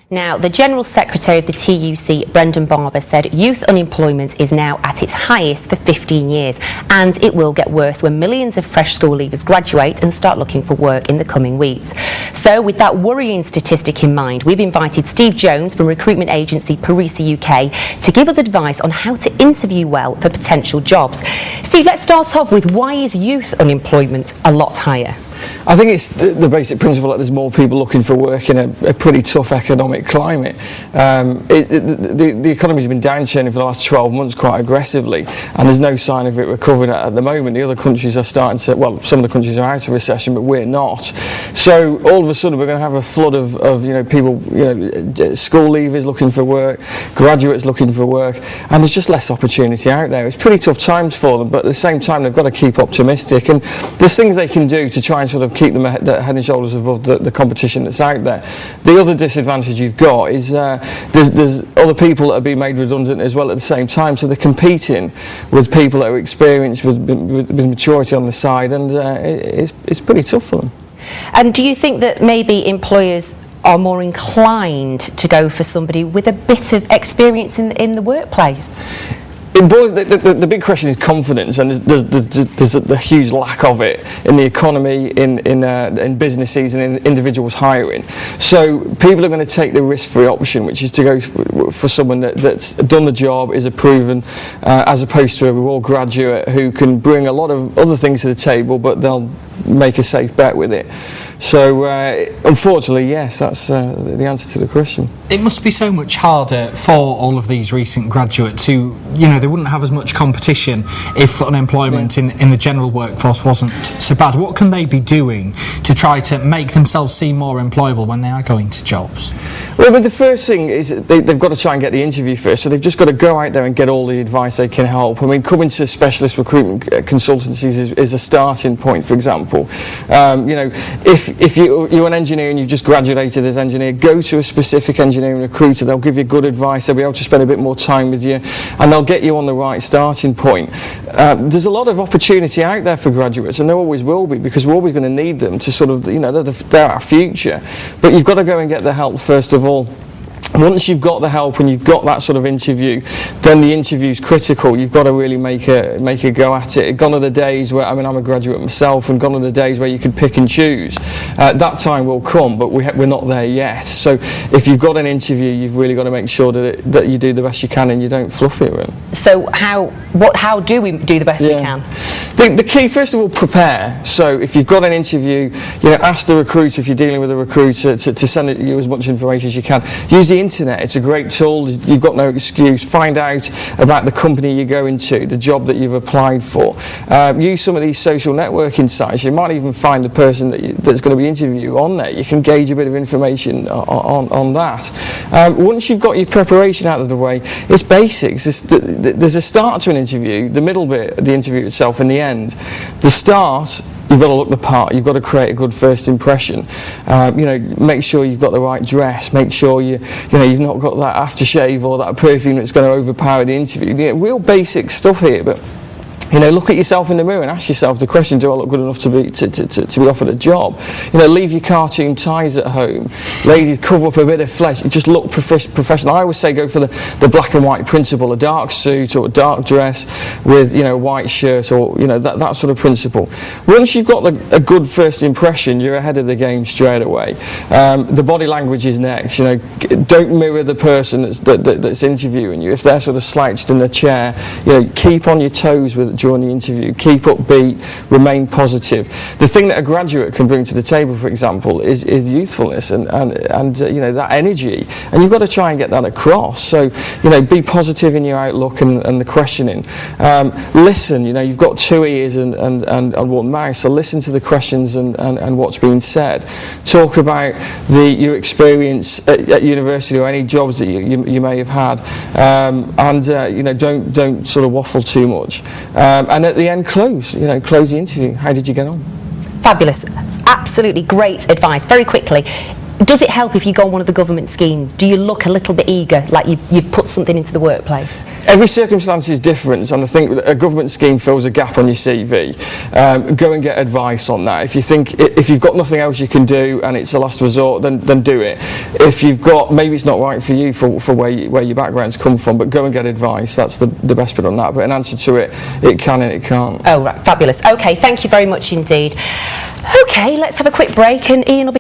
Now, the General Secretary of the TUC, Brendan Barber, said youth unemployment is now at its highest for 15 years, and it will get worse when millions of fresh school leavers graduate and start looking for work in the coming weeks. So, with that worrying statistic in mind, we've invited Steve Jones from recruitment agency Parisa UK to give us advice on how to interview well for potential jobs. Steve, let's start off with why is youth unemployment a lot higher? I think it's the basic principle that there's more people looking for work in a pretty tough economic climate. The economy's been downturning for the last 12 months quite aggressively, and there's no sign of it recovering at the moment. The other countries are starting to, well, some of the countries are out of recession, but we're not. So all of a sudden we're going to have a flood of people, school leavers looking for work, graduates looking for work, and there's just less opportunity out there. It's pretty tough times for them, but at the same time they've got to keep optimistic, and there's things they can do to try and sort of keep them head and shoulders above the competition that's out there. The other disadvantage you've got is there's other people that are being made redundant as well at the same time, so they're competing with people that are experienced with maturity on the side, and it's pretty tough for them. And do you think that maybe employers are more inclined to go for somebody with a bit of experience in the workplace? The big question is confidence, and there's a huge lack of it in the economy, in businesses and in individuals hiring. So people are going to take the risk-free option, which is to go for someone that's done the job, is a proven, as opposed to a raw graduate who can bring a lot of other things to the table, but they'll make a safe bet with it. So unfortunately, yes, that's the answer to the question. It must be so much harder for all of these recent graduates who, they wouldn't have as much competition if unemployment in the general workforce wasn't so bad. What can they be doing to try to make themselves seem more employable when they are going to jobs? Well, but the first thing is they've got to try and get the interview first, so they've just got to go out there and get all the advice they can help. I mean, coming to specialist recruitment consultancies is a starting point, for example. If you're an engineer and you've just graduated as engineer, go to a specific engineering recruiter. They'll give you good advice, they'll be able to spend a bit more time with you, and they'll get you on the right starting point. There's a lot of opportunity out there for graduates, and there always will be, because we're always going to need them to sort of, they're our future. But you've got to go and get the help first of all. Once you've got the help and you've got that sort of interview, then the interview's critical. You've got to really make a go at it. Gone are the days where, I'm a graduate myself, and gone are the days where you can pick and choose. That time will come, but we're not there yet. So if you've got an interview, you've really got to make sure that you do the best you can and you don't fluff it, really. So how do we do the best we can? The key, first of all, prepare. So if you've got an interview, ask the recruiter, if you're dealing with a recruiter, to send you as much information as you can. Use the internet. It's a great tool. You've got no excuse. Find out about the company you're going to, the job that you've applied for. Use some of these social networking sites. You might even find the person that's going to be interviewing on there. You can gauge a bit of information on that. Once you've got your preparation out of the way, it's basics. There's a start to an interview, the middle bit, the interview itself, and the end. The start, you've got to look the part. You've got to create a good first impression. Make sure you've got the right dress. Make sure you've not got that aftershave or that perfume that's going to overpower the interview. Real basic stuff here, but look at yourself in the mirror and ask yourself the question: do I look good enough to be offered a job? Leave your cartoon ties at home. Ladies, cover up a bit of flesh. Just look professional. I always say go for the black and white principle: a dark suit or a dark dress with a white shirt, or that sort of principle. Once you've got a good first impression, you're ahead of the game straight away. The body language is next. Don't mirror the person that's interviewing you. If they're sort of slouched in the chair, keep on your toes during the interview. Keep upbeat, remain positive. The thing that a graduate can bring to the table, for example, is youthfulness and that energy, and you've got to try and get that across. So be positive in your outlook and the questioning. Listen. You've got two ears and one mouth, so listen to the questions and what's being said. Talk about your experience at university or any jobs that you may have had, and don't sort of waffle too much. And at the end, close the interview. How did you get on? Fabulous. Absolutely great advice. Very quickly, does it help if you go on one of the government schemes? Do you look a little bit eager, like you've put something into the workplace? every circumstance is different, and I think a government scheme fills a gap on your CV. Go and get advice on that. If you've got nothing else you can do and it's a last resort, then do it. If you've got, maybe it's not right for you for where your background's come from, but go and get advice. That's the best bit on that. But in answer to it, it can and it can't. Oh, right, fabulous. Okay, thank you very much indeed. Okay, let's have a quick break, and Ian will be